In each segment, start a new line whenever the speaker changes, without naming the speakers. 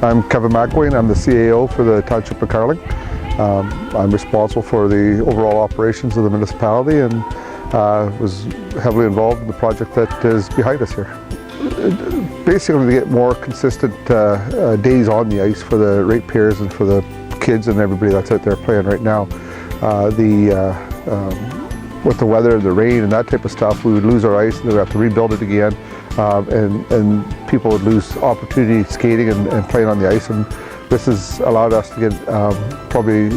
I'm Kevin McWayne. I'm the CAO for the Township of Carling. I'm responsible for the overall operations of the municipality and was heavily involved in the project that is behind us here. Basically, to get more consistent days on the ice for the ratepayers and for the kids and everybody that's out there playing right now. With the weather, the rain and that type of stuff, we would lose our ice and we'd have to rebuild it again. And people would lose opportunity skating and playing on the ice, and this has allowed us to get probably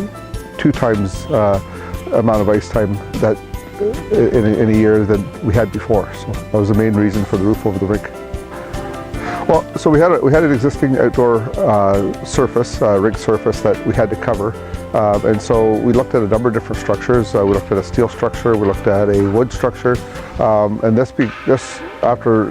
2 times amount of ice time that in a year than we had before. So that was the main reason for the roof over the rink. Well, so we had an existing outdoor surface, rink surface that we had to cover, and so we looked at a number of different structures. We looked at a steel structure, we looked at a wood structure, and this after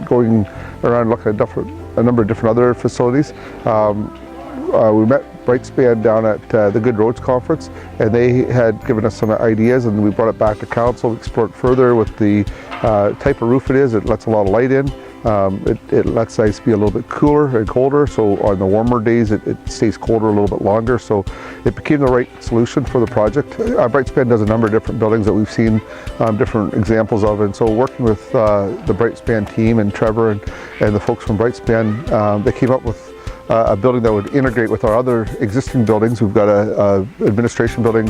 going around looking at a number of different other facilities. We met Britespan down at the Good Roads Conference, and they had given us some ideas, and we brought it back to council, explored further with the type of roof it is. It lets a lot of light in. It lets ice be a little bit cooler and colder, so on the warmer days it stays colder a little bit longer, so it became the right solution for the project. Britespan does a number of different buildings that we've seen different examples of, and so working with the Britespan team and Trevor and the folks from Britespan, they came up with a building that would integrate with our other existing buildings. We've got a administration building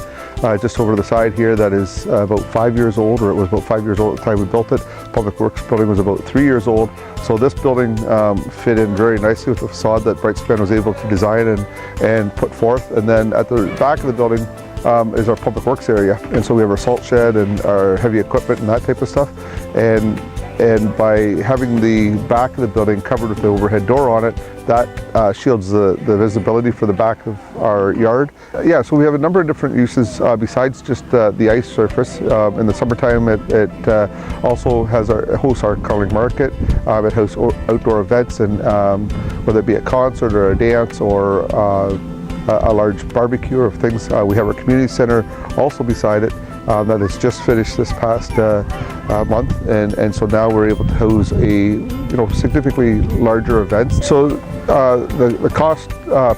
just over to the side here that is about 5 years old, or it was about 5 years old at the time we built it. Public Works building was about 3 years old. So this building fit in very nicely with the facade that Britespan was able to design and put forth. And then at the back of the building is our Public Works area. And so we have our salt shed and our heavy equipment and that type of stuff. And by having the back of the building covered with the overhead door on it, that shields the visibility for the back of our yard. Yeah, so we have a number of different uses besides just the ice surface. In the summertime, it also hosts our Carling Market. It hosts outdoor events, and whether it be a concert or a dance or a large barbecue of things. We have our community center also beside it. That has just finished this past month, and so now we're able to host significantly larger events. So the cost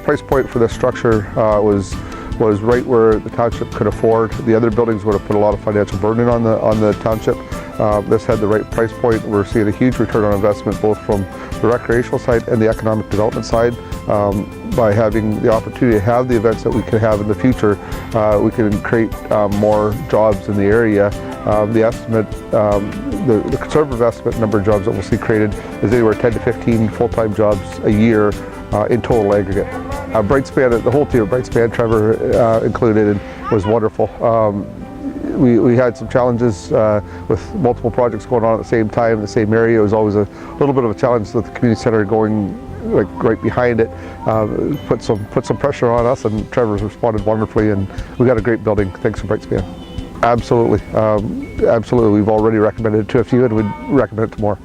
price point for this structure was right where the township could afford. The other buildings would have put a lot of financial burden on the township. This had the right price point. We're seeing a huge return on investment both from the recreational side and the economic development side. By having the opportunity to have the events that we can have in the future, we can create more jobs in the area. The estimate, the conservative estimate number of jobs that we'll see created is anywhere 10 to 15 full-time jobs a year in total aggregate. Britespan, the whole team of Britespan, Trevor included, was wonderful. We had some challenges with multiple projects going on at the same time in the same area. It was always a little bit of a challenge with the community center going right behind it. Put some pressure on us, and Trevor's responded wonderfully, and we got a great building thanks to Britespan. Absolutely, absolutely. We've already recommended it to a few, and we'd recommend it to more.